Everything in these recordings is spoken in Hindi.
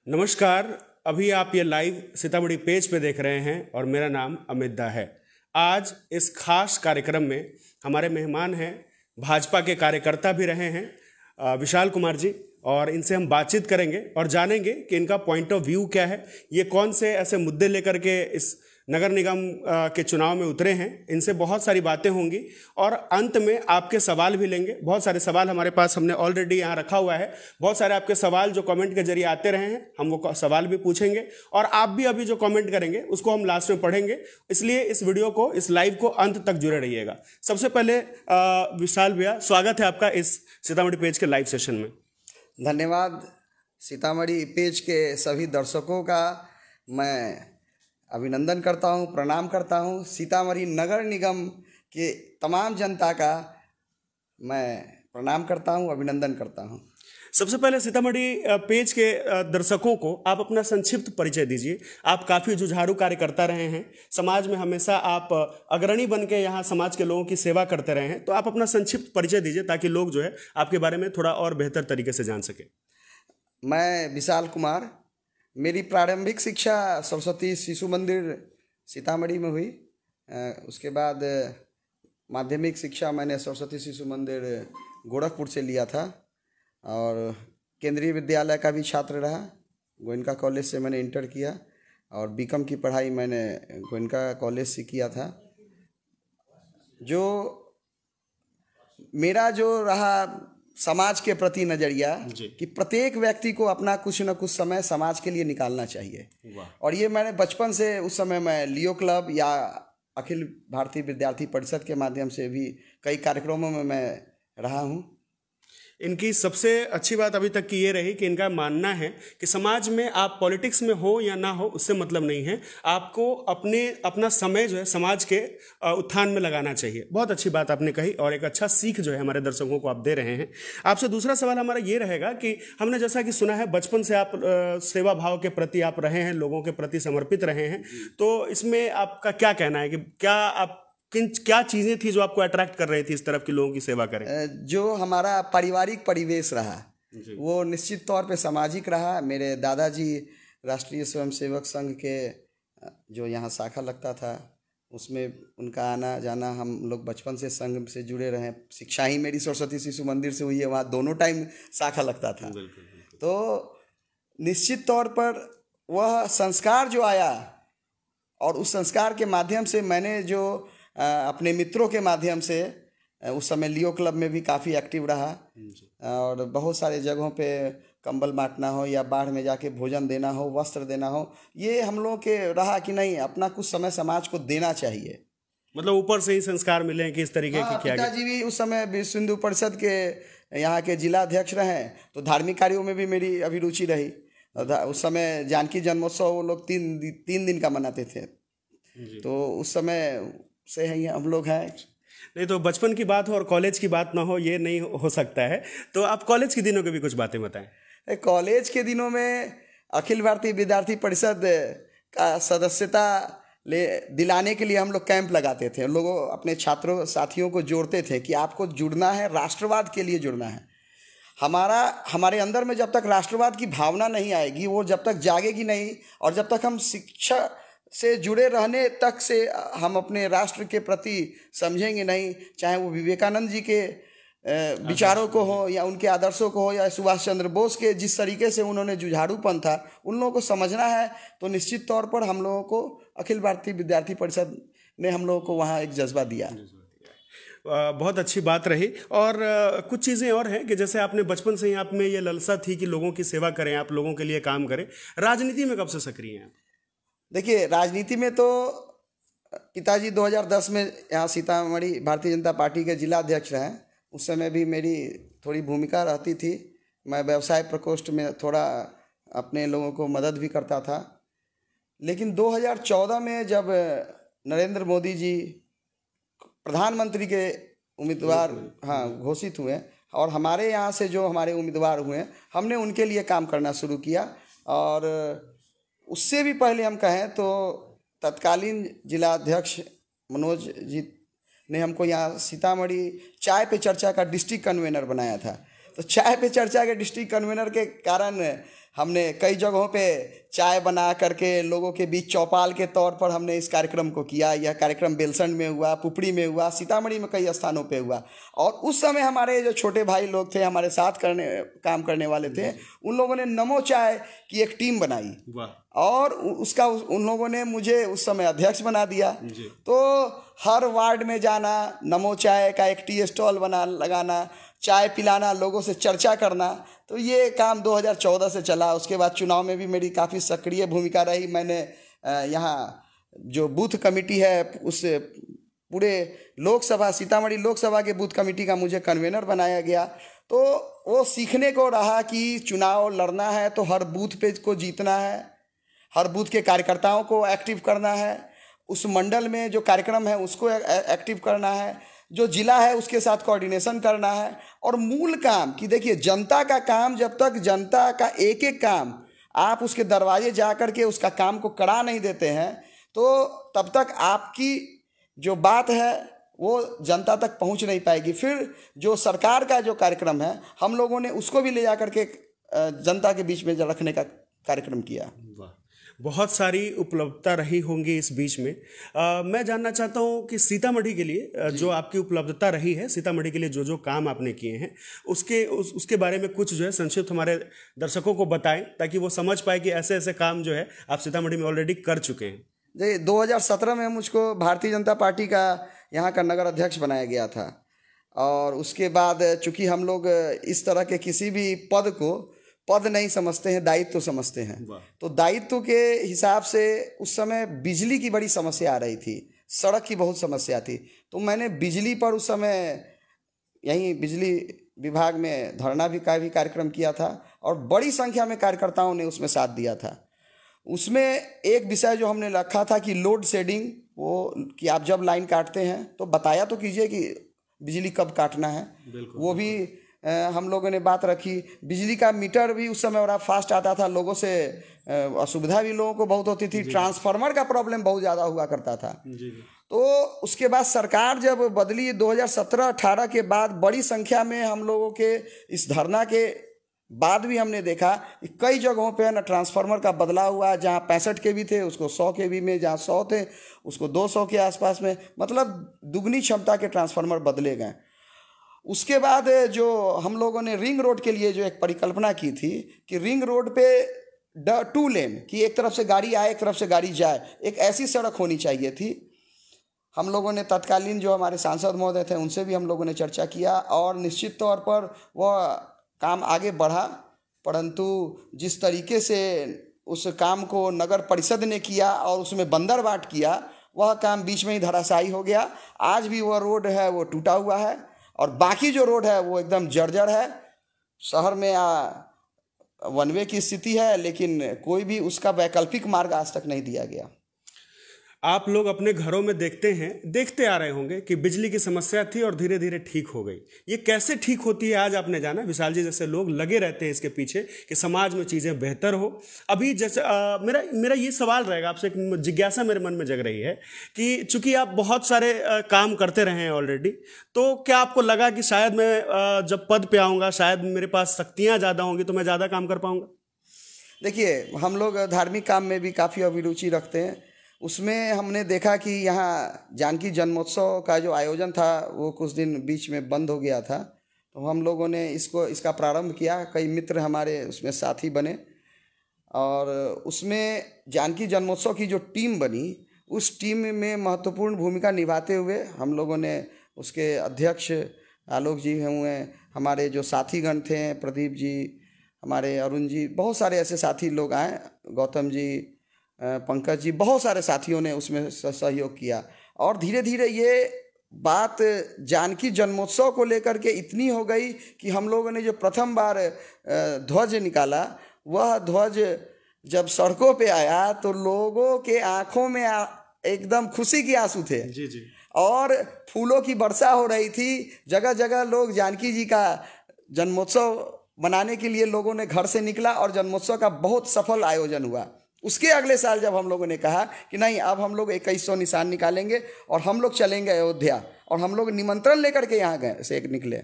नमस्कार। अभी आप ये लाइव सीतामढ़ी पेज पे देख रहे हैं और मेरा नाम अमित दा है। आज इस खास कार्यक्रम में हमारे मेहमान हैं, भाजपा के कार्यकर्ता भी रहे हैं विशाल कुमार जी, और इनसे हम बातचीत करेंगे और जानेंगे कि इनका पॉइंट ऑफ व्यू क्या है, ये कौन से ऐसे मुद्दे लेकर के इस नगर निगम के चुनाव में उतरे हैं। इनसे बहुत सारी बातें होंगी और अंत में आपके सवाल भी लेंगे। बहुत सारे सवाल हमारे पास हमने ऑलरेडी यहाँ रखा हुआ है। बहुत सारे आपके सवाल जो कमेंट के जरिए आते रहे हैं, हम वो सवाल भी पूछेंगे और आप भी अभी जो कमेंट करेंगे उसको हम लास्ट में पढ़ेंगे। इसलिए इस वीडियो को, इस लाइव को अंत तक जुड़े रहिएगा। सबसे पहले विशाल भैया, स्वागत है आपका इस सीतामढ़ी पेज के लाइव सेशन में। धन्यवाद। सीतामढ़ी पेज के सभी दर्शकों का मैं अभिनंदन करता हूं, प्रणाम करता हूं। सीतामढ़ी नगर निगम के तमाम जनता का मैं प्रणाम करता हूं, अभिनंदन करता हूं। सबसे पहले सीतामढ़ी पेज के दर्शकों को आप अपना संक्षिप्त परिचय दीजिए। आप काफ़ी जुझारू कार्यकर्ता रहे हैं, समाज में हमेशा आप अग्रणी बन के यहाँ समाज के लोगों की सेवा करते रहे हैं, तो आप अपना संक्षिप्त परिचय दीजिए ताकि लोग जो है आपके बारे में थोड़ा और बेहतर तरीके से जान सके। मैं विशाल कुमार, मेरी प्रारंभिक शिक्षा सरस्वती शिशु मंदिर सीतामढ़ी में हुई। उसके बाद माध्यमिक शिक्षा मैंने सरस्वती शिशु मंदिर गोरखपुर से लिया था और केंद्रीय विद्यालय का भी छात्र रहा। गोयनका कॉलेज से मैंने इंटर किया और बीकॉम की पढ़ाई मैंने गोयनका कॉलेज से किया था। जो मेरा जो रहा समाज के प्रति नज़रिया कि प्रत्येक व्यक्ति को अपना कुछ न कुछ समय समाज के लिए निकालना चाहिए, और ये मैंने बचपन से, उस समय मैं लियो क्लब या अखिल भारतीय विद्यार्थी परिषद के माध्यम से भी कई कार्यक्रमों में मैं रहा हूँ। इनकी सबसे अच्छी बात अभी तक की ये रही कि इनका मानना है कि समाज में आप पॉलिटिक्स में हो या ना हो उससे मतलब नहीं है, आपको अपना समय जो है समाज के उत्थान में लगाना चाहिए। बहुत अच्छी बात आपने कही और एक अच्छा सीख जो है हमारे दर्शकों को आप दे रहे हैं। आपसे दूसरा सवाल हमारा ये रहेगा कि हमने जैसा कि सुना है बचपन से आप सेवा भाव के प्रति आप रहे हैं, लोगों के प्रति समर्पित रहे हैं, तो इसमें आपका क्या कहना है कि क्या चीज़ें थी जो आपको अट्रैक्ट कर रही थी इस तरफ के लोगों की सेवा करें? जो हमारा पारिवारिक परिवेश रहा वो निश्चित तौर पे सामाजिक रहा। मेरे दादाजी राष्ट्रीय स्वयंसेवक संघ के जो यहाँ शाखा लगता था उसमें उनका आना जाना, हम लोग बचपन से संघ से जुड़े रहे। शिक्षा ही मेरी सरस्वती शिशु मंदिर से हुई है, वहाँ दोनों टाइम शाखा लगता था। तो निश्चित तौर पर वह संस्कार जो आया और उस संस्कार के माध्यम से मैंने जो अपने मित्रों के माध्यम से उस समय लियो क्लब में भी काफ़ी एक्टिव रहा और बहुत सारे जगहों पे कंबल बांटना हो या बाढ़ में जाके भोजन देना हो, वस्त्र देना हो, ये हम लोगों के रहा कि नहीं, अपना कुछ समय समाज को देना चाहिए। मतलब ऊपर से ही संस्कार मिले कि इस तरीके की क्या? पिताजी भी उस समय विश्व हिंदू परिषद के यहाँ के जिला अध्यक्ष रहे, तो धार्मिक कार्यों में भी मेरी अभिरुचि रही। उस समय जानकी जन्मोत्सव वो लोग तीन दिन का मनाते थे, तो उस समय से है हम लोग हैं। नहीं तो बचपन की बात हो और कॉलेज की बात ना हो, ये नहीं हो सकता है। तो आप कॉलेज के दिनों की भी कुछ बातें बताएं। कॉलेज के दिनों में अखिल भारतीय विद्यार्थी परिषद का सदस्यता दिलाने के लिए हम लोग कैंप लगाते थे। लोगों अपने छात्रों साथियों को जोड़ते थे कि आपको जुड़ना है, राष्ट्रवाद के लिए जुड़ना है। हमारे अंदर में जब तक राष्ट्रवाद की भावना नहीं आएगी, वो जब तक जागेगी नहीं, और जब तक हम शिक्षा से जुड़े रहने तक से हम अपने राष्ट्र के प्रति समझेंगे नहीं, चाहे वो विवेकानंद जी के विचारों को हो या उनके आदर्शों को हो या सुभाष चंद्र बोस के जिस तरीके से उन्होंने जुझारूपन था, उन लोगों को समझना है। तो निश्चित तौर पर हम लोगों को अखिल भारतीय विद्यार्थी परिषद ने हम लोगों को वहाँ एक जज्बा दिया। बहुत अच्छी बात रही। और कुछ चीज़ें और हैं कि जैसे आपने बचपन से ही आप में ये लालसा थी कि लोगों की सेवा करें, आप लोगों के लिए काम करें। राजनीति में कब से सक्रिय हैं? देखिए, राजनीति में तो पिताजी 2010 में यहाँ सीतामढ़ी भारतीय जनता पार्टी के जिला अध्यक्ष रहे। उस समय भी मेरी थोड़ी भूमिका रहती थी। मैं व्यवसाय प्रकोष्ठ में थोड़ा अपने लोगों को मदद भी करता था। लेकिन 2014 में जब नरेंद्र मोदी जी प्रधानमंत्री के उम्मीदवार घोषित हुए और हमारे यहाँ से जो हमारे उम्मीदवार हुए, हमने उनके लिए काम करना शुरू किया। और उससे भी पहले हम कहें तो तत्कालीन जिला अध्यक्ष मनोज जी ने हमको यहाँ सीतामढ़ी चाय पे चर्चा का डिस्ट्रिक्ट कन्वेनर बनाया था। तो चाय पे चर्चा के डिस्ट्रिक्ट कन्वीनर के कारण हमने कई जगहों पे चाय बना करके लोगों के बीच चौपाल के तौर पर हमने इस कार्यक्रम को किया। यह कार्यक्रम बेलसंड में हुआ, पुपड़ी में हुआ, सीतामढ़ी में कई स्थानों पे हुआ। और उस समय हमारे जो छोटे भाई लोग थे, हमारे साथ काम करने वाले थे, उन लोगों ने नमो चाय की एक टीम बनाई और उसका उन लोगों ने मुझे उस समय अध्यक्ष बना दिया। तो हर वार्ड में जाना, नमो चाय का एक टी स्टॉल लगाना, चाय पिलाना, लोगों से चर्चा करना, तो ये काम 2014 से चला। उसके बाद चुनाव में भी मेरी काफ़ी सक्रिय भूमिका रही। मैंने यहाँ जो बूथ कमेटी है उस पूरे लोकसभा, सीतामढ़ी लोकसभा के बूथ कमेटी का मुझे कन्वेनर बनाया गया। तो वो सीखने को रहा कि चुनाव लड़ना है तो हर बूथ पे को जीतना है, हर बूथ के कार्यकर्ताओं को एक्टिव करना है, उस मंडल में जो कार्यक्रम है उसको एक्टिव करना है, जो जिला है उसके साथ कोऑर्डिनेशन करना है। और मूल काम कि देखिए, जनता का काम, जब तक जनता का एक एक काम आप उसके दरवाजे जा कर के उसका काम को करा नहीं देते हैं, तो तब तक आपकी जो बात है वो जनता तक पहुंच नहीं पाएगी। फिर जो सरकार का जो कार्यक्रम है, हम लोगों ने उसको भी ले जा करके जनता के बीच में रखने का कार्यक्रम किया। बहुत सारी उपलब्धता रही होंगी इस बीच में। मैं जानना चाहता हूं कि सीतामढ़ी के लिए जो आपकी उपलब्धता रही है, सीतामढ़ी के लिए जो जो काम आपने किए हैं, उसके बारे में कुछ जो है संक्षिप्त हमारे दर्शकों को बताएं, ताकि वो समझ पाए कि ऐसे ऐसे काम जो है आप सीतामढ़ी में ऑलरेडी कर चुके हैं। जी, 2017 में मुझको भारतीय जनता पार्टी का यहाँ का नगर अध्यक्ष बनाया गया था। और उसके बाद चूंकि हम लोग इस तरह के किसी भी पद को पद नहीं समझते हैं, दायित्व समझते हैं। तो दायित्व के हिसाब से उस समय बिजली की बड़ी समस्या आ रही थी, सड़क की बहुत समस्या थी। तो मैंने बिजली पर उस समय यहीं बिजली विभाग में धरना का भी कार्यक्रम किया था और बड़ी संख्या में कार्यकर्ताओं ने उसमें साथ दिया था। उसमें एक विषय जो हमने रखा था कि लोड शेडिंग, वो कि आप जब लाइन काटते हैं तो बताया तो कीजिए कि बिजली कब काटना है। वो भी हम लोगों ने बात रखी। बिजली का मीटर भी उस समय बड़ा फास्ट आता था, लोगों से असुविधा भी लोगों को बहुत होती थी। ट्रांसफार्मर का प्रॉब्लम बहुत ज़्यादा हुआ करता था। तो उसके बाद सरकार जब बदली 2017-18 के बाद, बड़ी संख्या में हम लोगों के इस धरना के बाद भी हमने देखा कि कई जगहों पे ना ट्रांसफार्मर का बदलाव हुआ। जहाँ 65 के भी थे उसको 100 के भी में, जहाँ 100 थे उसको 200 के आसपास में, मतलब दुगनी क्षमता के ट्रांसफार्मर बदले गए। उसके बाद जो हम लोगों ने रिंग रोड के लिए जो एक परिकल्पना की थी कि रिंग रोड पे 2 लेन कि एक तरफ से गाड़ी आए, एक तरफ से गाड़ी जाए, एक ऐसी सड़क होनी चाहिए थी। हम लोगों ने तत्कालीन जो हमारे सांसद महोदय थे उनसे भी हम लोगों ने चर्चा किया और निश्चित तौर पर वह काम आगे बढ़ा। परंतु जिस तरीके से उस काम को नगर परिषद ने किया और उसमें बंदर बाट किया, वह काम बीच में ही धराशायी हो गया। आज भी वह रोड है वो टूटा हुआ है और बाकी जो रोड है वो एकदम जर्जर है। शहर में वन वे की स्थिति है, लेकिन कोई भी उसका वैकल्पिक मार्ग आज तक नहीं दिया गया। आप लोग अपने घरों में देखते आ रहे होंगे कि बिजली की समस्या थी और धीरे धीरे ठीक हो गई। ये कैसे ठीक होती है आज आपने जाना। विशाल जी जैसे लोग लगे रहते हैं इसके पीछे कि समाज में चीज़ें बेहतर हो। अभी जैसे मेरा ये सवाल रहेगा आपसे, एक जिज्ञासा मेरे मन में जग रही है कि चूंकि आप बहुत सारे काम करते रहे हैं ऑलरेडी, तो क्या आपको लगा कि शायद मैं जब पद पे आऊँगा, शायद मेरे पास शक्तियाँ ज़्यादा होंगी तो मैं ज़्यादा काम कर पाऊँगा? देखिए, हम लोग धार्मिक काम में भी काफ़ी अभिरुचि रखते हैं। उसमें हमने देखा कि यहाँ जानकी जन्मोत्सव का जो आयोजन था वो कुछ दिन बीच में बंद हो गया था। तो हम लोगों ने इसका प्रारंभ किया। कई मित्र हमारे उसमें साथी बने और उसमें जानकी जन्मोत्सव की जो टीम बनी, उस टीम में महत्वपूर्ण भूमिका निभाते हुए हम लोगों ने उसके अध्यक्ष आलोक जी हुए, हमारे जो साथीगण थे, प्रदीप जी, हमारे अरुण जी, बहुत सारे ऐसे साथी लोग आए, गौतम जी, पंकज जी, बहुत सारे साथियों ने उसमें सहयोग किया। और धीरे धीरे ये बात जानकी जन्मोत्सव को लेकर के इतनी हो गई कि हम लोगों ने जो प्रथम बार ध्वज निकाला, वह ध्वज जब सड़कों पे आया तो लोगों के आंखों में एकदम खुशी के आंसू थे। जी जी। और फूलों की वर्षा हो रही थी। जगह जगह लोग जानकी जी का जन्मोत्सव मनाने के लिए लोगों ने घर से निकला और जन्मोत्सव का बहुत सफल आयोजन हुआ। उसके अगले साल जब हम लोगों ने कहा कि नहीं, अब हम लोग 2100 निशान निकालेंगे और हम लोग चलेंगे अयोध्या, और हम लोग निमंत्रण लेकर के यहाँ गए से निकले।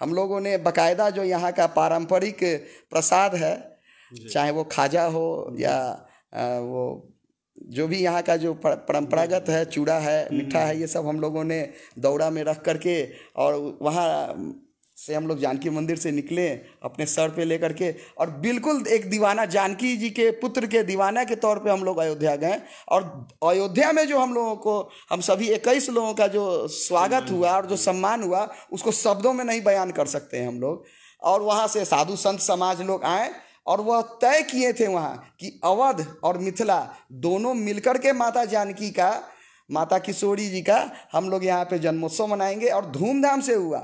हम लोगों ने बाकायदा जो यहाँ का पारंपरिक प्रसाद है, चाहे वो खाजा हो या वो जो भी यहाँ का जो परंपरागत है, चूड़ा है, मीठा है, ये सब हम लोगों ने दौड़ा में रख करके, और वहाँ से हम लोग जानकी मंदिर से निकले अपने सर पे लेकर के, और बिल्कुल एक दीवाना, जानकी जी के पुत्र के दीवाना के तौर पे हम लोग अयोध्या गए। और अयोध्या में जो हम लोगों को, हम सभी 21 लोगों का जो स्वागत हुआ और जो सम्मान हुआ, उसको शब्दों में नहीं बयान कर सकते हैं हम लोग। और वहाँ से साधु संत समाज लोग आए और वह तय किए थे वहाँ कि अवध और मिथिला दोनों मिलकर के माता जानकी का, माता किशोरी जी का हम लोग यहाँ पे जन्मोत्सव मनाएंगे। और धूमधाम से हुआ,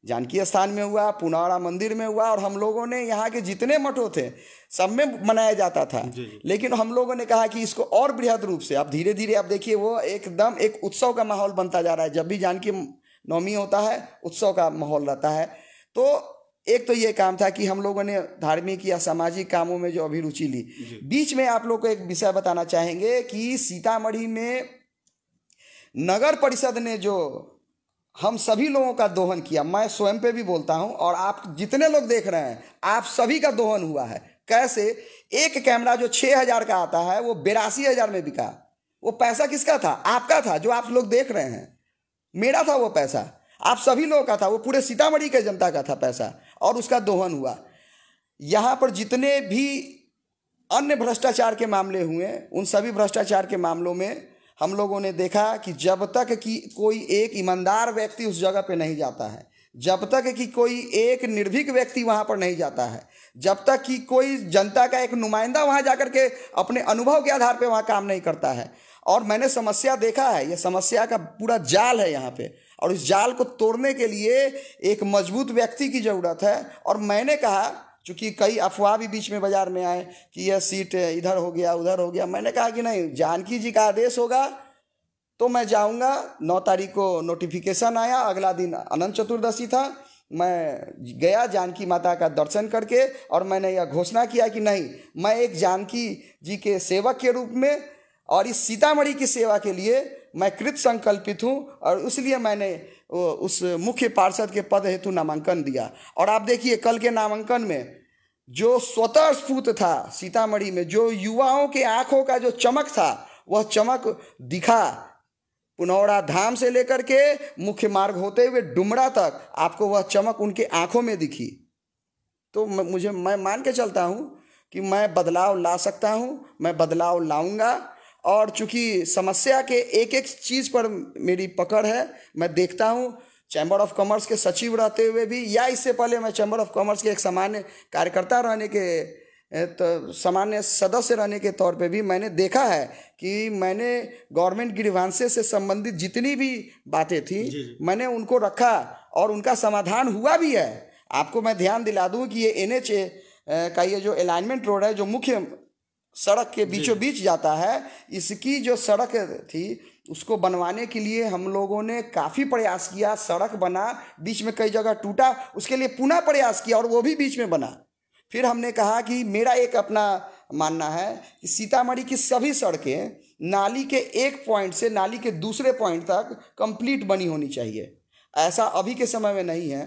जानकी स्थान में हुआ, पुनौरा मंदिर में हुआ, और हम लोगों ने यहाँ के जितने मठों थे सब में मनाया जाता था। लेकिन हम लोगों ने कहा कि इसको और बृहद रूप से, अब धीरे धीरे आप देखिए वो एकदम एक उत्सव का माहौल बनता जा रहा है। जब भी जानकी नवमी होता है उत्सव का माहौल रहता है। तो एक तो ये काम था कि हम लोगों ने धार्मिक या सामाजिक कामों में जो अभिरुचि ली। बीच में आप लोग को एक विषय बताना चाहेंगे कि सीतामढ़ी में नगर परिषद ने जो हम सभी लोगों का दोहन किया, मैं स्वयं पे भी बोलता हूं और आप जितने लोग देख रहे हैं आप सभी का दोहन हुआ है। कैसे? एक कैमरा जो 6,000 का आता है वो 82,000 में बिका। वो पैसा किसका था? आपका था, जो आप लोग देख रहे हैं। मेरा था वो पैसा, आप सभी लोगों का था, वो पूरे सीतामढ़ी के जनता का था पैसा, और उसका दोहन हुआ। यहाँ पर जितने भी अन्य भ्रष्टाचार के मामले हुए, उन सभी भ्रष्टाचार के मामलों में हम लोगों ने देखा कि जब तक कि कोई एक ईमानदार व्यक्ति उस जगह पे नहीं जाता है, जब तक कि कोई एक निर्भीक व्यक्ति वहाँ पर नहीं जाता है, जब तक कि कोई जनता का एक नुमाइंदा वहाँ जाकर के अपने अनुभव के आधार पे वहाँ काम नहीं करता है। और मैंने समस्या देखा है, ये समस्या का पूरा जाल है यहाँ पे, और इस जाल को तोड़ने के लिए एक मजबूत व्यक्ति की ज़रूरत है। और मैंने कहा, चूँकि कई अफवाह भी बीच में बाजार में आए कि यह सीट इधर हो गया उधर हो गया, मैंने कहा कि नहीं, जानकी जी का आदेश होगा तो मैं जाऊंगा। 9 तारीख को नोटिफिकेशन आया, अगला दिन अनंत चतुर्दशी था, मैं गया जानकी माता का दर्शन करके, और मैंने यह घोषणा किया कि नहीं, मैं एक जानकी जी के सेवक के रूप में और इस सीतामढ़ी की सेवा के लिए मैं कृत संकल्पित हूँ, और इसलिए मैंने उस मुख्य पार्षद के पद हेतु नामांकन दिया। और आप देखिए कल के नामांकन में जो स्वतः स्फूर्त था सीतामढ़ी में, जो युवाओं के आंखों का जो चमक था, वह चमक दिखा। पुनौरा धाम से लेकर के मुख्य मार्ग होते हुए डुमरा तक आपको वह चमक उनके आंखों में दिखी। तो मैं मान के चलता हूँ कि मैं बदलाव ला सकता हूँ, मैं बदलाव लाऊंगा। और चूंकि समस्या के एक एक चीज़ पर मेरी पकड़ है, मैं देखता हूँ चैम्बर ऑफ कॉमर्स के सचिव रहते हुए भी, या इससे पहले मैं चैम्बर ऑफ कॉमर्स के एक सामान्य कार्यकर्ता रहने के, तो सामान्य सदस्य रहने के तौर पे भी मैंने देखा है कि मैंने गवर्नमेंट ग्रीवांसेस से संबंधित जितनी भी बातें थी मैंने उनको रखा और उनका समाधान हुआ भी है। आपको मैं ध्यान दिला दूं कि ये NH का ये जो अलाइनमेंट रोड है, जो मुख्य सड़क के बीचों बीच जाता है, इसकी जो सड़क थी उसको बनवाने के लिए हम लोगों ने काफ़ी प्रयास किया। सड़क बना, बीच में कई जगह टूटा, उसके लिए पुनः प्रयास किया और वो भी बीच में बना। फिर हमने कहा कि मेरा एक अपना मानना है कि सीतामढ़ी की सभी सड़कें नाली के एक पॉइंट से नाली के दूसरे पॉइंट तक कंप्लीट बनी होनी चाहिए। ऐसा अभी के समय में नहीं है।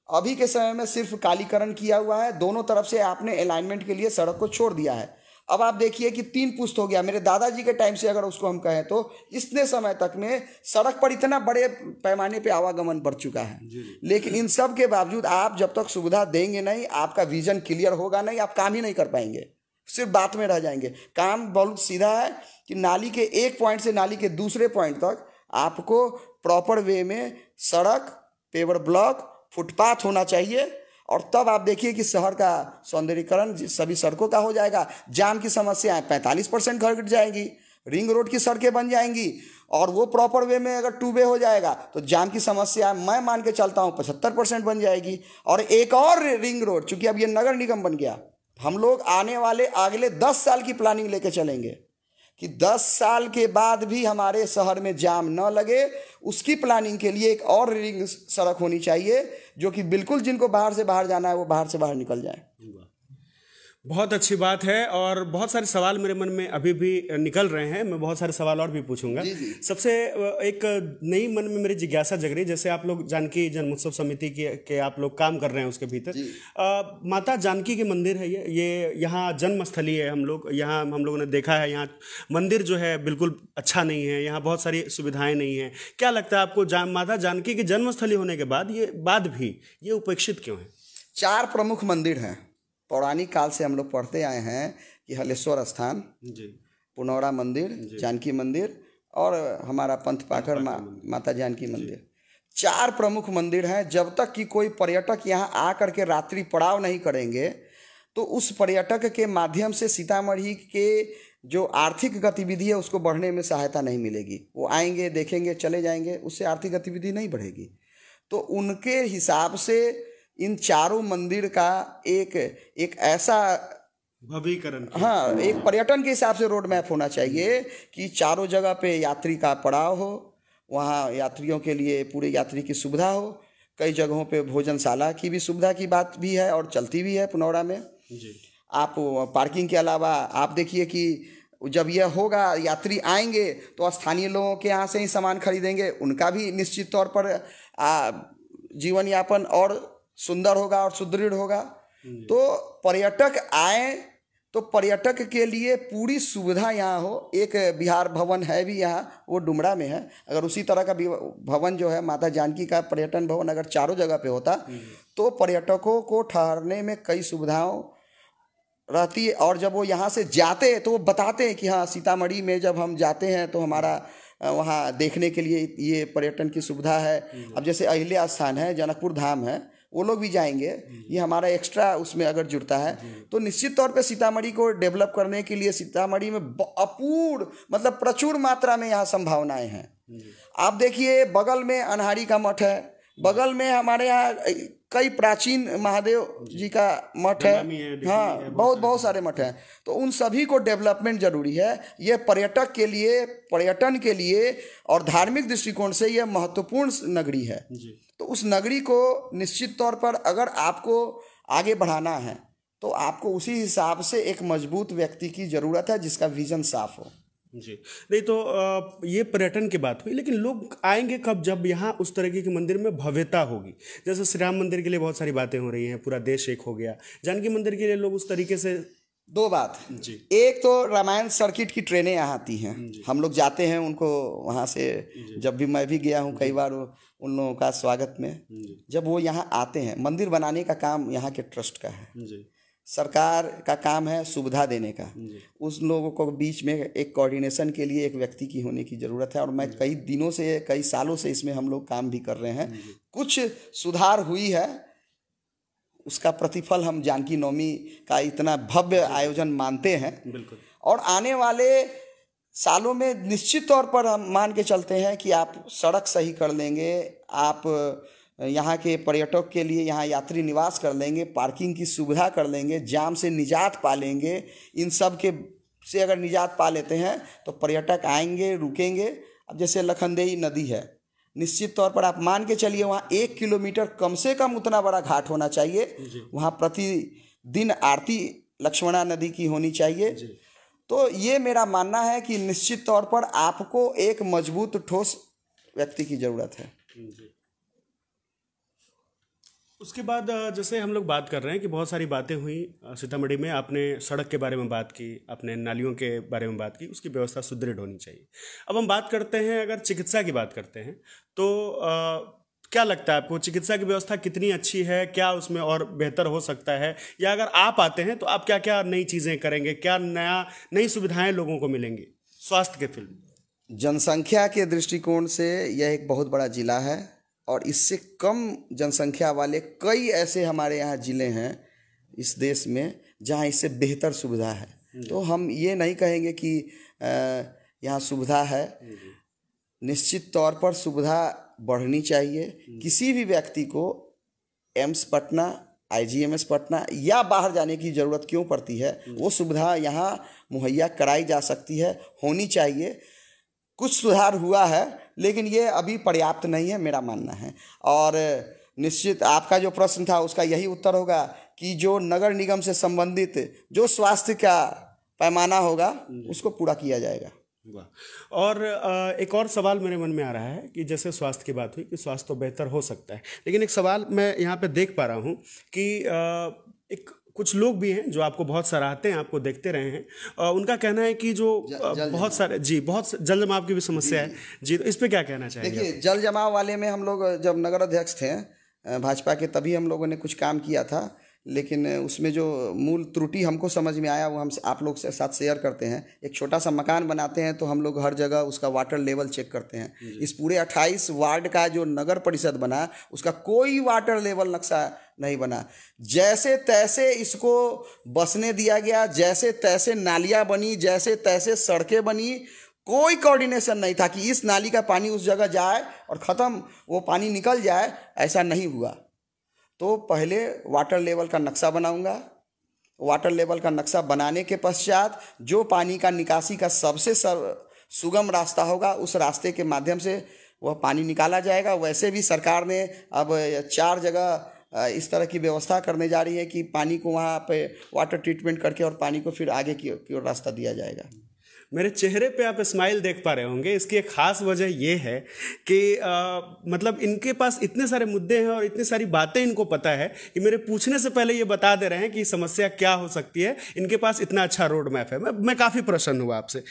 अभी के समय में सिर्फ कालीकरण किया हुआ है, दोनों तरफ से आपने अलाइनमेंट के लिए सड़क को छोड़ दिया है। अब आप देखिए कि 3 पुश्त हो गया, मेरे दादाजी के टाइम से अगर उसको हम कहें तो इतने समय तक में सड़क पर इतना बड़े पैमाने पे आवागमन बढ़ चुका है। लेकिन इन सब के बावजूद आप जब तक सुविधा देंगे नहीं, आपका विजन क्लियर होगा नहीं, आप काम ही नहीं कर पाएंगे, सिर्फ बात में रह जाएंगे। काम बहुत सीधा है कि नाली के एक पॉइंट से नाली के दूसरे पॉइंट तक आपको प्रॉपर वे में सड़क, पेवर ब्लॉक, फुटपाथ होना चाहिए। और तब आप देखिए कि शहर का सौंदर्यीकरण सभी सड़कों का हो जाएगा। जाम की समस्याएं 45% घट जाएंगी, रिंग रोड की सड़कें बन जाएंगी, और वो प्रॉपर वे में अगर 2 वे हो जाएगा तो जाम की समस्या मैं मान के चलता हूँ 75% बन जाएगी। और एक और रिंग रोड, चूंकि अब ये नगर निगम बन गया, हम लोग आने वाले अगले 10 साल की प्लानिंग लेके चलेंगे कि 10 साल के बाद भी हमारे शहर में जाम न लगे। उसकी प्लानिंग के लिए एक और रिंग सड़क होनी चाहिए, जो कि बिल्कुल जिनको बाहर से बाहर जाना है वो बाहर से बाहर निकल जाए। बहुत अच्छी बात है और बहुत सारे सवाल मेरे मन में अभी भी निकल रहे हैं। मैं बहुत सारे सवाल और भी पूछूंगा। सबसे एक नई मन में मेरी जिज्ञासा जग रही, जैसे आप लोग जानकी जन्मोत्सव समिति के आप लोग काम कर रहे हैं उसके भीतर, माता जानकी के मंदिर है ये यहाँ जन्मस्थली है। हम लोगों ने देखा है यहाँ मंदिर जो है बिल्कुल अच्छा नहीं है, यहाँ बहुत सारी सुविधाएं नहीं है। क्या लगता है आपको माता जानकी की जन्मस्थली होने के बाद भी ये उपेक्षित क्यों है? 4 प्रमुख मंदिर हैं। पौराणिक काल से हम लोग पढ़ते आए हैं कि हलेश्वर स्थान, पुनौरा मंदिर, जानकी मंदिर और हमारा पंथ पाकर माता जानकी मंदिर। 4 प्रमुख मंदिर हैं। जब तक कि कोई पर्यटक यहाँ आकर के रात्रि पड़ाव नहीं करेंगे तो उस पर्यटक के माध्यम से सीतामढ़ी के जो आर्थिक गतिविधि है उसको बढ़ने में सहायता नहीं मिलेगी। वो आएंगे, देखेंगे, चले जाएंगे, उससे आर्थिक गतिविधि नहीं बढ़ेगी। तो उनके हिसाब से इन 4 मंदिर का एक ऐसा भव्यीकरण, हाँ, एक पर्यटन के हिसाब से रोड मैप होना चाहिए कि चारों जगह पे यात्री का पड़ाव हो, वहाँ यात्रियों के लिए पूरे यात्री की सुविधा हो। कई जगहों पे भोजनशाला की भी सुविधा की बात भी है और चलती भी है पुनौरा में। आप पार्किंग के अलावा आप देखिए कि जब यह होगा, यात्री आएंगे तो स्थानीय लोगों के यहाँ से ही सामान खरीदेंगे, उनका भी निश्चित तौर पर जीवन यापन और सुंदर होगा और सुदृढ़ होगा। तो पर्यटक आए तो पर्यटक के लिए पूरी सुविधा यहाँ हो। एक बिहार भवन है भी यहाँ, वो डुमरा में है। अगर उसी तरह का भवन जो है माता जानकी का पर्यटन भवन अगर चारों जगह पे होता तो पर्यटकों को ठहरने में कई सुविधाओं रहती है। और जब वो यहाँ से जाते हैं तो वो बताते हैं कि हाँ, सीतामढ़ी में जब हम जाते हैं तो हमारा वहाँ देखने के लिए ये पर्यटन की सुविधा है। अब जैसे अहिल्या स्थान है, जनकपुर धाम है, वो लोग भी जाएंगे। ये हमारा एक्स्ट्रा उसमें अगर जुड़ता है तो निश्चित तौर पे सीतामढ़ी को डेवलप करने के लिए सीतामढ़ी में अपूर्ण मतलब प्रचुर मात्रा में यहाँ संभावनाएं हैं। आप देखिए बगल में अनहारी का मठ है, बगल में हमारे यहाँ कई प्राचीन महादेव जी का मठ है। हाँ, बहुत सारे मठ हैं। तो उन सभी को डेवलपमेंट जरूरी है। ये पर्यटक के लिए, पर्यटन के लिए और धार्मिक दृष्टिकोण से यह महत्वपूर्ण नगरी है। तो उस नगरी को निश्चित तौर पर अगर आपको आगे बढ़ाना है तो आपको उसी हिसाब से एक मजबूत व्यक्ति की जरूरत है जिसका विजन साफ हो। जी नहीं तो ये पर्यटन की बात हुई, लेकिन लोग आएंगे कब? जब यहाँ उस तरीके के मंदिर में भव्यता होगी। जैसे श्री राम मंदिर के लिए बहुत सारी बातें हो रही हैं, पूरा देश एक हो गया। जानकी मंदिर के लिए लोग उस तरीके से 2 बात जी। एक तो रामायण सर्किट की ट्रेनें यहाँ आती हैं, हम लोग जाते हैं उनको वहाँ से। जब भी मैं भी गया हूँ कई बार उन लोगों का स्वागत में। जब वो यहाँ आते हैं, मंदिर बनाने का काम यहाँ के ट्रस्ट का है, सरकार का काम है सुविधा देने का। उस लोगों को बीच में एक कोऑर्डिनेशन के लिए एक व्यक्ति की होने की ज़रूरत है। और मैं कई दिनों से, कई सालों से इसमें हम लोग काम भी कर रहे हैं। कुछ सुधार हुई है, उसका प्रतिफल हम जानकी नवमी का इतना भव्य आयोजन मानते हैं। बिल्कुल। और आने वाले सालों में निश्चित तौर पर हम मान के चलते हैं कि आप सड़क सही कर लेंगे, आप यहाँ के पर्यटक के लिए यहाँ यात्री निवास कर लेंगे, पार्किंग की सुविधा कर लेंगे, जाम से निजात पा लेंगे। इन सब के से अगर निजात पा लेते हैं तो पर्यटक आएंगे, रुकेंगे। अब जैसे लखनदेई नदी है, निश्चित तौर पर आप मान के चलिए वहाँ 1 किलोमीटर कम से कम उतना बड़ा घाट होना चाहिए। वहाँ प्रतिदिन आरती लक्ष्मणा नदी की होनी चाहिए। तो ये मेरा मानना है कि निश्चित तौर पर आपको एक मजबूत ठोस व्यक्ति की ज़रूरत है। उसके बाद जैसे हम लोग बात कर रहे हैं कि बहुत सारी बातें हुई सीतामढ़ी में। आपने सड़क के बारे में बात की, आपने नालियों के बारे में बात की, उसकी व्यवस्था सुदृढ़ होनी चाहिए। अब हम बात करते हैं, अगर चिकित्सा की बात करते हैं तो क्या लगता है आपको चिकित्सा की व्यवस्था कितनी अच्छी है? क्या उसमें और बेहतर हो सकता है? या अगर आप आते हैं तो आप क्या क्या नई चीज़ें करेंगे? क्या नई सुविधाएं लोगों को मिलेंगी स्वास्थ्य के फील्ड में? जनसंख्या के दृष्टिकोण से यह एक बहुत बड़ा जिला है और इससे कम जनसंख्या वाले कई ऐसे हमारे यहाँ ज़िले हैं इस देश में जहाँ इससे बेहतर सुविधा है। तो हम ये नहीं कहेंगे कि यहाँ सुविधा है। निश्चित तौर पर सुविधा बढ़नी चाहिए। किसी भी व्यक्ति को एम्स पटना, IGMS पटना या बाहर जाने की ज़रूरत क्यों पड़ती है, वो सुविधा यहाँ मुहैया कराई जा सकती है, होनी चाहिए। कुछ सुधार हुआ है लेकिन ये अभी पर्याप्त नहीं है मेरा मानना है। और निश्चित आपका जो प्रश्न था उसका यही उत्तर होगा कि जो नगर निगम से संबंधित जो स्वास्थ्य का पैमाना होगा उसको पूरा किया जाएगा। वाह। और एक और सवाल मेरे मन में आ रहा है कि जैसे स्वास्थ्य की बात हुई कि स्वास्थ्य तो बेहतर हो सकता है, लेकिन एक सवाल मैं यहाँ पे देख पा रहा हूँ कि एक कुछ लोग भी हैं जो आपको बहुत सराहते हैं, आपको देखते रहे हैं, उनका कहना है कि जो बहुत सारे बहुत जल जमाव की भी समस्या है जी, तो इस पे क्या कहना चाहेंगे? देखिए, जल जमाव वाले में हम लोग जब नगर अध्यक्ष थे भाजपा के, तभी हम लोगों ने कुछ काम किया था, लेकिन उसमें जो मूल त्रुटि हमको समझ में आया वो हम आप लोग के साथ शेयर करते हैं। एक छोटा सा मकान बनाते हैं तो हम लोग हर जगह उसका वाटर लेवल चेक करते हैं। इस पूरे 28 वार्ड का जो नगर परिषद बना उसका कोई वाटर लेवल नक्शा नहीं बना। जैसे तैसे इसको बसने दिया गया, जैसे तैसे नालियाँ बनी, जैसे तैसे सड़कें बनी, कोई कोऑर्डिनेशन नहीं था कि इस नाली का पानी उस जगह जाए और ख़त्म वो पानी निकल जाए, ऐसा नहीं हुआ। तो पहले वाटर लेवल का नक्शा बनाऊंगा। वाटर लेवल का नक्शा बनाने के पश्चात जो पानी का निकासी का सबसे सुगम रास्ता होगा उस रास्ते के माध्यम से वह पानी निकाला जाएगा। वैसे भी सरकार ने अब 4 जगह इस तरह की व्यवस्था करने जा रही है कि पानी को वहाँ पे वाटर ट्रीटमेंट करके और पानी को फिर आगे की ओर रास्ता दिया जाएगा। मेरे चेहरे पे आप स्माइल देख पा रहे होंगे, इसकी एक खास वजह ये है कि मतलब इनके पास इतने सारे मुद्दे हैं और इतनी सारी बातें इनको पता है कि मेरे पूछने से पहले ये बता दे रहे हैं कि समस्या क्या हो सकती है। इनके पास इतना अच्छा रोड मैप है। मैं काफ़ी प्रसन्न हुआ आपसे।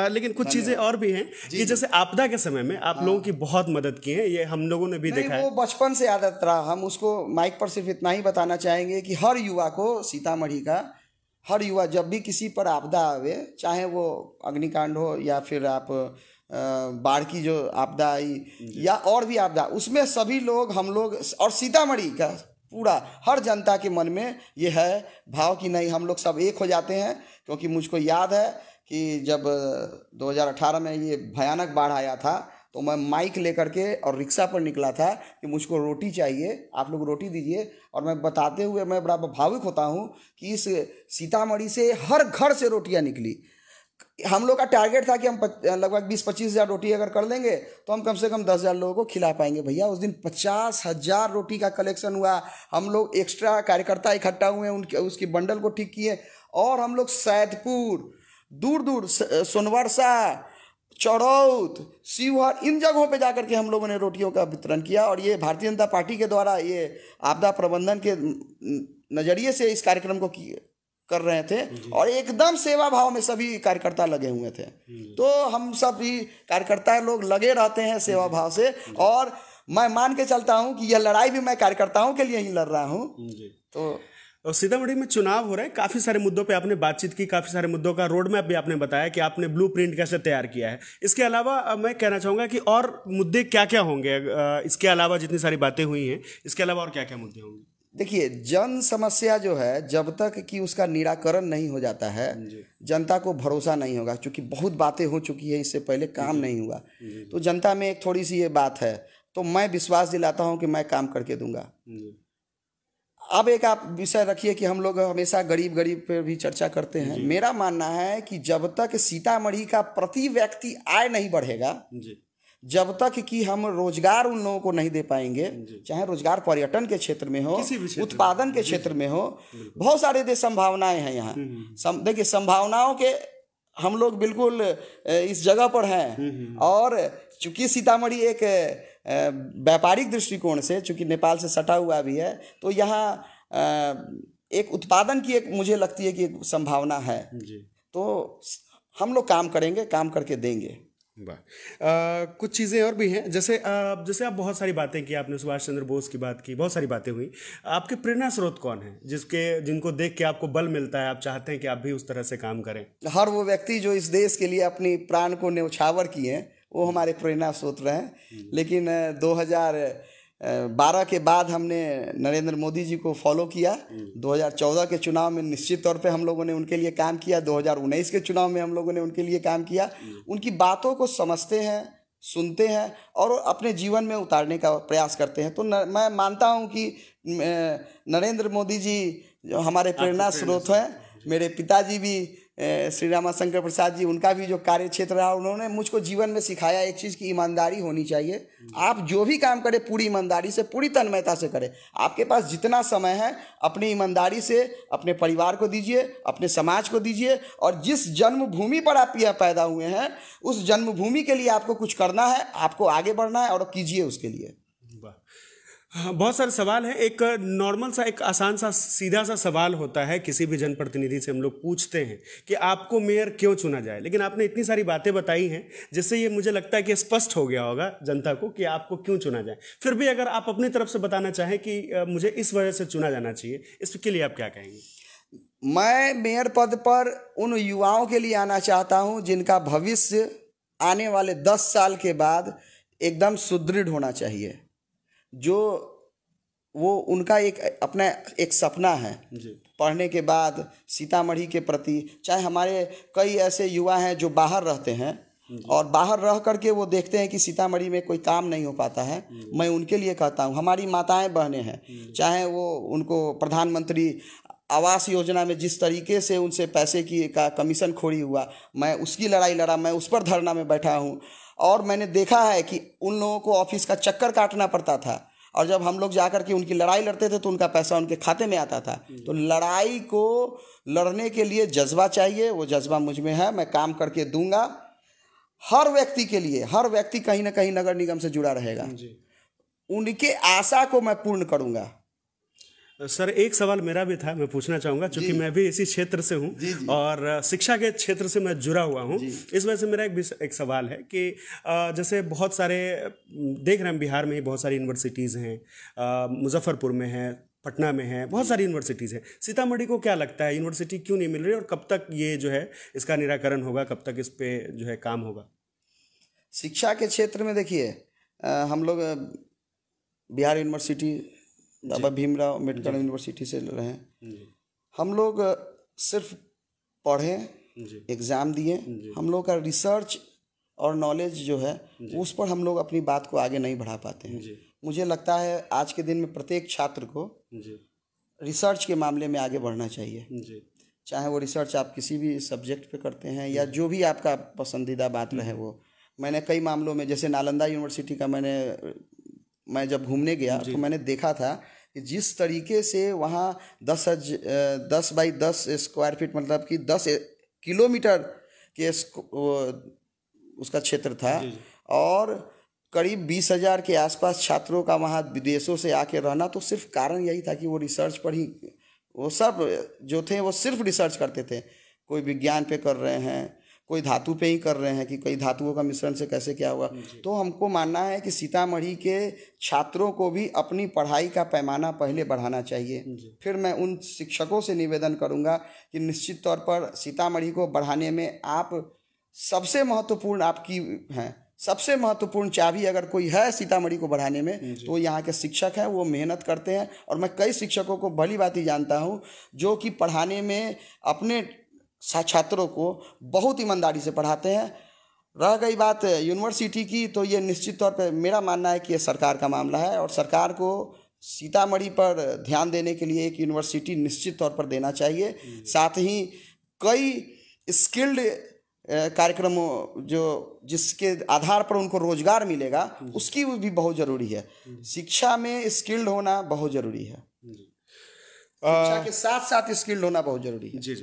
लेकिन कुछ चीज़ें और भी हैं कि जैसे आपदा के समय में आप लोगों की बहुत मदद की है, ये हम लोगों ने भी देखा है। वो बचपन से आदत रहा। हम उसको माइक पर सिर्फ इतना ही बताना चाहेंगे कि हर युवा को, सीतामढ़ी का हर युवा, जब भी किसी पर आपदा आवे, चाहे वो अग्निकांड हो या फिर आप बाढ़ की जो आपदा आई या और भी आपदा, उसमें सभी लोग, हम लोग और सीतामढ़ी का पूरा हर जनता के मन में ये है भाव कि नहीं, हम लोग सब एक हो जाते हैं। क्योंकि मुझको याद है कि जब 2018 में ये भयानक बाढ़ आया था तो मैं माइक लेकर के और रिक्शा पर निकला था कि मुझको रोटी चाहिए, आप लोग रोटी दीजिए। और मैं बताते हुए मैं बड़ा भावुक होता हूँ कि इस सीतामढ़ी से हर घर से रोटियाँ निकली। हम लोग का टारगेट था कि हम लगभग 20-25 हज़ार रोटी अगर कर लेंगे तो हम कम से कम 10,000 लोगों को खिला पाएंगे। भैया उस दिन 50,000 रोटी का कलेक्शन हुआ। हम लोग एक्स्ट्रा कार्यकर्ता इकट्ठा हुए, उनके उसकी बंडल को ठीक किए और हम लोग सैदपुर, दूर दूर सोनवर्षा, चौरौत, शिवहर, इन जगहों पे जाकर के हम लोगों ने रोटियों का वितरण किया। और ये भारतीय जनता पार्टी के द्वारा ये आपदा प्रबंधन के नज़रिए से इस कार्यक्रम को कर रहे थे और एकदम सेवा भाव में सभी कार्यकर्ता लगे हुए थे। तो हम सभी कार्यकर्ता लोग लगे रहते हैं सेवा भाव से। और मैं मान के चलता हूँ कि यह लड़ाई भी मैं कार्यकर्ताओं के लिए ही लड़ रहा हूँ। तो और सीतामढ़ी में चुनाव हो रहे हैं, काफ़ी सारे मुद्दों पे आपने बातचीत की, काफ़ी सारे मुद्दों का रोड मैप भी आपने बताया कि आपने ब्लूप्रिंट कैसे तैयार किया है। इसके अलावा मैं कहना चाहूँगा कि और मुद्दे क्या क्या होंगे, इसके अलावा जितनी सारी बातें हुई हैं, इसके अलावा और क्या क्या मुद्दे होंगे? देखिए, जन समस्या जो है जब तक कि उसका निराकरण नहीं हो जाता है जनता को भरोसा नहीं होगा। क्योंकि बहुत बातें हो चुकी है, इससे पहले काम नहीं हुआ, तो जनता में एक थोड़ी सी ये बात है। तो मैं विश्वास दिलाता हूँ कि मैं काम करके दूंगा। अब एक आप विषय रखिए कि हम लोग हमेशा गरीब पे भी चर्चा करते हैं। मेरा मानना है कि जब तक सीतामढ़ी का प्रति व्यक्ति आय नहीं बढ़ेगा, जब तक कि हम रोजगार उन लोगों को नहीं दे पाएंगे, चाहे रोजगार पर्यटन के क्षेत्र में हो, उत्पादन के क्षेत्र में हो, बहुत सारे संभावनाएं हैं यहाँ। देखिए, संभावनाओं के हम लोग बिल्कुल इस जगह पर हैं। और चूंकि सीतामढ़ी एक व्यापारिक दृष्टिकोण से, चूंकि नेपाल से सटा हुआ भी है, तो यहाँ एक उत्पादन की एक मुझे लगती है कि एक संभावना है। तो हम लोग काम करेंगे, काम करके देंगे। कुछ चीज़ें और भी हैं, जैसे आप बहुत सारी बातें की, आपने सुभाष चंद्र बोस की बात की, बहुत सारी बातें हुई। आपके प्रेरणा स्रोत कौन है जिनको देख के आपको बल मिलता है, आप चाहते हैं कि आप भी उस तरह से काम करें? हर वो व्यक्ति जो इस देश के लिए अपनी प्राण को न्यौछावर किए वो हमारे प्रेरणा स्रोत रहे। लेकिन 2012 के बाद हमने नरेंद्र मोदी जी को फॉलो किया। 2014 के चुनाव में निश्चित तौर पे हम लोगों ने उनके लिए काम किया। 2019 के चुनाव में हम लोगों ने उनके लिए काम किया। उनकी बातों को समझते हैं, सुनते हैं और अपने जीवन में उतारने का प्रयास करते हैं। तो मैं मानता हूं कि नरेंद्र मोदी जी जो हमारे प्रेरणा स्रोत हैं। मेरे पिताजी भी श्री रामाशंकर प्रसाद जी, उनका भी जो कार्य क्षेत्र रहा, उन्होंने मुझको जीवन में सिखाया एक चीज़ की ईमानदारी होनी चाहिए। आप जो भी काम करें पूरी ईमानदारी से, पूरी तन्मयता से करें। आपके पास जितना समय है अपनी ईमानदारी से अपने परिवार को दीजिए, अपने समाज को दीजिए, और जिस जन्मभूमि पर आप यह पैदा हुए हैं उस जन्मभूमि के लिए आपको कुछ करना है, आपको आगे बढ़ना है, और कीजिए उसके लिए। हाँ, बहुत सारे सवाल हैं। एक नॉर्मल सा, एक आसान सा, सीधा सा सवाल होता है, किसी भी जनप्रतिनिधि से हम लोग पूछते हैं कि आपको मेयर क्यों चुना जाए, लेकिन आपने इतनी सारी बातें बताई हैं जिससे ये मुझे लगता है कि स्पष्ट हो गया होगा जनता को कि आपको क्यों चुना जाए। फिर भी अगर आप अपनी तरफ से बताना चाहें कि मुझे इस वजह से चुना जाना चाहिए, इसके लिए आप क्या कहेंगे? मैं मेयर पद पर उन युवाओं के लिए आना चाहता हूं जिनका भविष्य आने वाले 10 साल के बाद एकदम सुदृढ़ होना चाहिए, जो वो उनका एक अपना एक सपना है जी। पढ़ने के बाद सीतामढ़ी के प्रति, चाहे हमारे कई ऐसे युवा हैं जो बाहर रहते हैं और बाहर रह करके वो देखते हैं कि सीतामढ़ी में कोई काम नहीं हो पाता है। मैं उनके लिए कहता हूँ, हमारी माताएं बहनें हैं, चाहे वो उनको प्रधानमंत्री आवास योजना में जिस तरीके से उनसे पैसे का कमीशन खोरी हुआ, मैं उसकी लड़ाई लड़ा, मैं उस पर धरना में बैठा हूँ। और मैंने देखा है कि उन लोगों को ऑफिस का चक्कर काटना पड़ता था, और जब हम लोग जाकर के उनकी लड़ाई लड़ते थे तो उनका पैसा उनके खाते में आता था। तो लड़ाई को लड़ने के लिए जज्बा चाहिए, वो जज्बा मुझ में है, मैं काम करके दूंगा हर व्यक्ति के लिए। हर व्यक्ति कहीं ना कहीं नगर निगम से जुड़ा रहेगा, उनके आशा को मैं पूर्ण करूंगा। सर, एक सवाल मेरा भी था, मैं पूछना चाहूँगा, क्योंकि मैं भी इसी क्षेत्र से हूँ और शिक्षा के क्षेत्र से मैं जुड़ा हुआ हूँ। इस वजह से मेरा एक सवाल है कि जैसे बहुत सारे देख रहे हैं, बिहार में ही बहुत सारी यूनिवर्सिटीज़ हैं, मुजफ्फरपुर में है, पटना में है, बहुत सारी यूनिवर्सिटीज़ हैं। सीतामढ़ी को क्या लगता है, यूनिवर्सिटी क्यों नहीं मिल रही और कब तक ये जो है इसका निराकरण होगा, कब तक इस पर जो है काम होगा? शिक्षा के क्षेत्र में देखिए, हम लोग बिहार यूनिवर्सिटी, बाबा भीमराव अम्बेडकर यूनिवर्सिटी से रहे हैं। हम लोग सिर्फ पढ़े, एग्ज़ाम दिए, हम लोग का रिसर्च और नॉलेज जो है उस पर हम लोग अपनी बात को आगे नहीं बढ़ा पाते हैं। मुझे लगता है आज के दिन में प्रत्येक छात्र को रिसर्च के मामले में आगे बढ़ना चाहिए, चाहे वो रिसर्च आप किसी भी सब्जेक्ट पे करते हैं या जो भी आपका पसंदीदा बात रहे वो। मैंने कई मामलों में, जैसे नालंदा यूनिवर्सिटी का मैं जब घूमने गया तो मैंने देखा था कि जिस तरीके से वहाँ 10 बाई 10 स्क्वायर फीट, मतलब कि 10 किलोमीटर के उसका क्षेत्र था, और करीब 20,000 के आसपास छात्रों का वहाँ विदेशों से आके रहना, तो सिर्फ कारण यही था कि वो रिसर्च पर ही, वो सब जो थे वो सिर्फ रिसर्च करते थे। कोई विज्ञान पे कर रहे हैं, कोई धातु पे ही कर रहे हैं कि कई धातुओं का मिश्रण से कैसे क्या होगा। तो हमको मानना है कि सीतामढ़ी के छात्रों को भी अपनी पढ़ाई का पैमाना पहले बढ़ाना चाहिए। फिर मैं उन शिक्षकों से निवेदन करूंगा कि निश्चित तौर पर सीतामढ़ी को बढ़ाने में आप सबसे महत्वपूर्ण आपकी हैं, सबसे महत्वपूर्ण चाबी अगर कोई है सीतामढ़ी को बढ़ाने में तो यहाँ के शिक्षक हैं, वो मेहनत करते हैं। और मैं कई शिक्षकों को भली भांति जानता हूँ जो कि पढ़ाने में अपने छात्रों को बहुत ईमानदारी से पढ़ाते हैं। रह गई बात यूनिवर्सिटी की, तो ये निश्चित तौर पर मेरा मानना है कि ये सरकार का मामला है और सरकार को सीतामढ़ी पर ध्यान देने के लिए एक यूनिवर्सिटी निश्चित तौर पर देना चाहिए। साथ ही कई स्किल्ड कार्यक्रमों जिसके आधार पर उनको रोजगार मिलेगा उसकी भी बहुत ज़रूरी है। शिक्षा में स्किल्ड होना बहुत ज़रूरी है, शिक्षा के साथ साथ स्किल्ड होना बहुत जरूरी है। जी।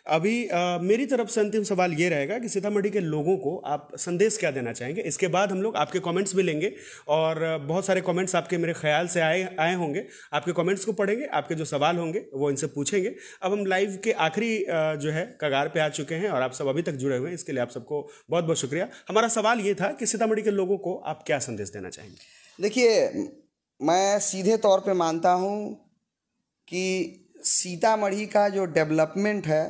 अभी मेरी तरफ से अंतिम सवाल ये रहेगा कि सीतामढ़ी के लोगों को आप संदेश क्या देना चाहेंगे? इसके बाद हम लोग आपके कमेंट्स भी लेंगे और बहुत सारे कमेंट्स आपके मेरे ख्याल से आए होंगे। आपके कमेंट्स को पढ़ेंगे, आपके जो सवाल होंगे वो इनसे पूछेंगे। अब हम लाइव के आखिरी जो है कगार पे आ चुके हैं और आप सब अभी तक जुड़े हुए हैं, इसके लिए आप सबको बहुत बहुत शुक्रिया। हमारा सवाल ये था कि सीतामढ़ी के लोगों को आप क्या संदेश देना चाहेंगे? देखिए, मैं सीधे तौर पे मानता हूँ कि सीतामढ़ी का जो डेवलपमेंट है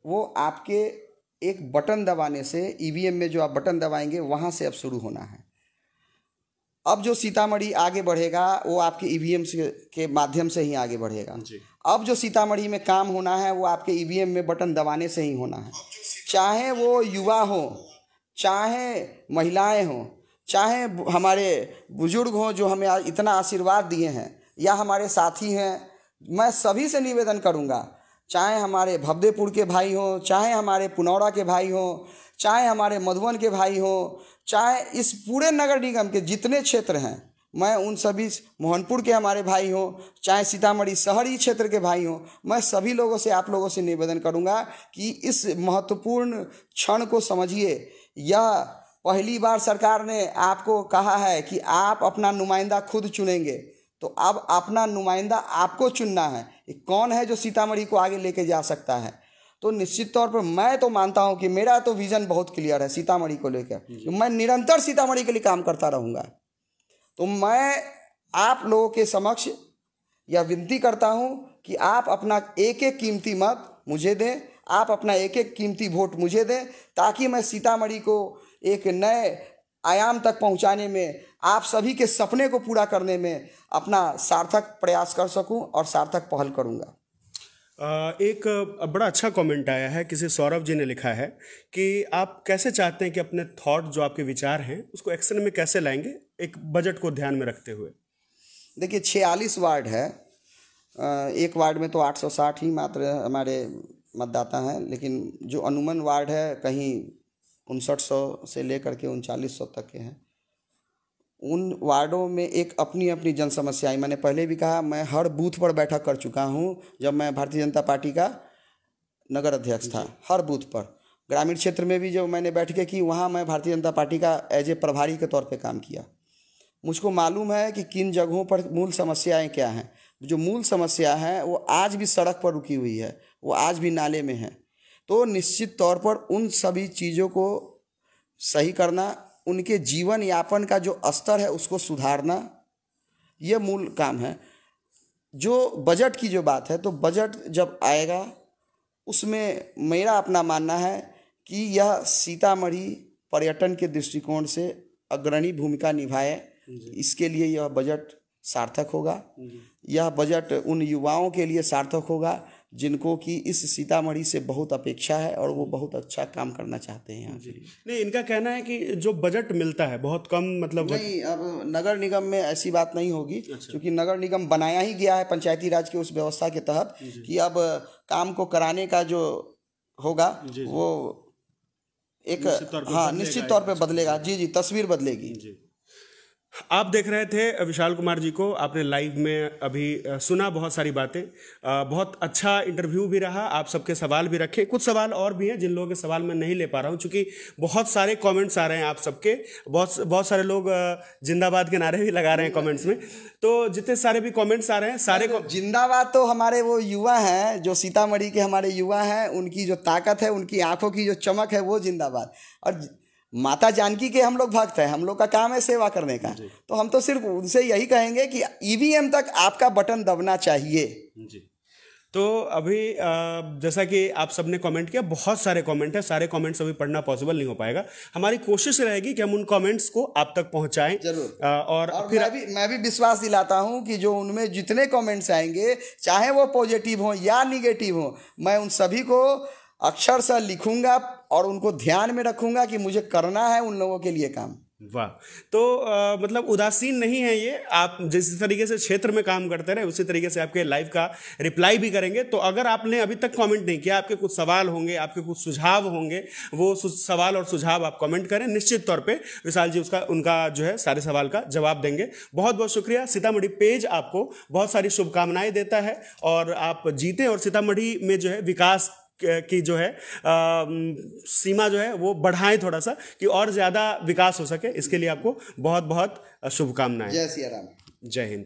वो आपके एक बटन दबाने से, ईवीएम में जो आप बटन दबाएंगे वहाँ से अब शुरू होना है। अब जो सीतामढ़ी आगे बढ़ेगा वो आपके ईवीएम के माध्यम से ही आगे बढ़ेगा। अब जो सीतामढ़ी में काम होना है वो आपके ईवीएम में बटन दबाने से ही होना है। चाहे वो युवा हो, चाहे महिलाएं हों, चाहे हमारे बुजुर्ग हों जो हमें इतना आशीर्वाद दिए हैं, या हमारे साथी हैं, मैं सभी से निवेदन करूंगा, चाहे हमारे भवदेपुर के भाई हों, चाहे हमारे पुनौरा के भाई हों, चाहे हमारे मधुबन के भाई हों, चाहे इस पूरे नगर निगम के जितने क्षेत्र हैं, मैं उन सभी, मोहनपुर के हमारे भाई हों, चाहे सीतामढ़ी शहरी क्षेत्र के भाई हों, मैं सभी लोगों से, आप लोगों से निवेदन करूंगा कि इस महत्वपूर्ण क्षण को समझिए। यह पहली बार सरकार ने आपको कहा है कि आप अपना नुमाइंदा खुद चुनेंगे, तो अब अपना नुमाइंदा आपको चुनना है। कौन है जो सीतामढ़ी को आगे लेके जा सकता है? तो निश्चित तौर पर मैं तो मानता हूं कि मेरा तो विजन बहुत क्लियर है सीतामढ़ी को लेकर, मैं निरंतर सीतामढ़ी के लिए काम करता रहूंगा। तो मैं आप लोगों के समक्ष यह विनती करता हूं कि आप अपना एक एक कीमती मत मुझे दें, आप अपना एक एक कीमती वोट मुझे दें, ताकि मैं सीतामढ़ी को एक नए आयाम तक पहुंचाने में, आप सभी के सपने को पूरा करने में अपना सार्थक प्रयास कर सकूं और सार्थक पहल करूंगा। एक बड़ा अच्छा कमेंट आया है, किसी सौरभ जी ने लिखा है कि आप कैसे चाहते हैं कि अपने थॉट, जो आपके विचार हैं, उसको एक्शन में कैसे लाएंगे एक बजट को ध्यान में रखते हुए। देखिए 46 वार्ड है, एक वार्ड में तो 860 ही मात्र हमारे मतदाता हैं, लेकिन जो अनुमन वार्ड है कहीं 5900 से लेकर के 3900 तक के हैं। उन वार्डों में एक अपनी अपनी जन समस्याएं, मैंने पहले भी कहा, मैं हर बूथ पर बैठक कर चुका हूं जब मैं भारतीय जनता पार्टी का नगर अध्यक्ष था। हर बूथ पर, ग्रामीण क्षेत्र में भी जब मैंने बैठकें की, वहां मैं भारतीय जनता पार्टी का एज ए प्रभारी के तौर पे काम किया। मुझको मालूम है कि किन जगहों पर मूल समस्याएं क्या हैं। जो मूल समस्या है वो आज भी सड़क पर रुकी हुई है, वो आज भी नाले में है। तो निश्चित तौर पर उन सभी चीज़ों को सही करना, उनके जीवन यापन का जो स्तर है उसको सुधारना, यह मूल काम है। जो बजट की जो बात है, तो बजट जब आएगा उसमें मेरा अपना मानना है कि यह सीतामढ़ी पर्यटन के दृष्टिकोण से अग्रणी भूमिका निभाए, इसके लिए यह बजट सार्थक होगा। यह बजट उन युवाओं के लिए सार्थक होगा जिनको कि इस सीतामढ़ी से बहुत अपेक्षा है और वो बहुत अच्छा काम करना चाहते हैं यहाँ के लिए। नहीं, इनका कहना है कि जो बजट मिलता है बहुत कम, मतलब नहीं, अब नगर निगम में ऐसी बात नहीं होगी। क्योंकि नगर निगम बनाया ही गया है पंचायती राज की उस व्यवस्था के तहत कि अब काम को कराने का जो होगा वो एक निश्चित तौर पे बदलेगा। जी, तस्वीर बदलेगी। आप देख रहे थे विशाल कुमार जी को, आपने लाइव में अभी सुना बहुत सारी बातें, बहुत अच्छा इंटरव्यू भी रहा, आप सबके सवाल भी रखे। कुछ सवाल और भी हैं जिन लोगों के सवाल मैं नहीं ले पा रहा हूं, क्योंकि बहुत सारे कमेंट्स आ रहे हैं आप सबके, बहुत सारे लोग जिंदाबाद के नारे भी लगा रहे हैं कमेंट्स में। तो जितने सारे भी कमेंट्स आ रहे हैं सारे जिंदाबाद तो हमारे वो युवा हैं, जो सीतामढ़ी के हमारे युवा हैं, उनकी जो ताकत है, उनकी आंखों की जो चमक है, वो जिंदाबाद। और माता जानकी के हम लोग भक्त हैं, हम लोग का काम है सेवा करने का। तो हम तो सिर्फ उनसे यही कहेंगे कि ईवीएम तक आपका बटन दबना चाहिए। जी। तो अभी जैसा कि आप सबने कमेंट किया, बहुत सारे कमेंट हैं, सारे कमेंट्स अभी पढ़ना पॉसिबल नहीं हो पाएगा। हमारी कोशिश रहेगी कि हम उन कमेंट्स को आप तक पहुंचाएं जरूर। और फिर मैं भी विश्वास दिलाता हूं कि जो उनमें जितने कमेंट्स आएंगे, चाहे वो पॉजिटिव हो या निगेटिव हो, मैं उन सभी को अक्षर से लिखूंगा और उनको ध्यान में रखूंगा कि मुझे करना है उन लोगों के लिए काम। वाह। तो मतलब उदासीन नहीं है ये, आप जिस तरीके से क्षेत्र में काम करते रहे उसी तरीके से आपके लाइव का रिप्लाई भी करेंगे। तो अगर आपने अभी तक कमेंट नहीं किया, आपके कुछ सवाल होंगे, आपके कुछ सुझाव होंगे, वो सवाल और सुझाव आप कमेंट करें। निश्चित तौर पे विशाल जी उनका जो है सारे सवाल का जवाब देंगे। बहुत बहुत शुक्रिया। सीतामढ़ी पेज आपको बहुत सारी शुभकामनाएं देता है और आप जीते और सीतामढ़ी में जो है विकास की जो है सीमा जो है वो बढ़ाएं थोड़ा सा, कि और ज़्यादा विकास हो सके। इसके लिए आपको बहुत बहुत शुभकामनाएं। जय सिया राम। जय हिंद।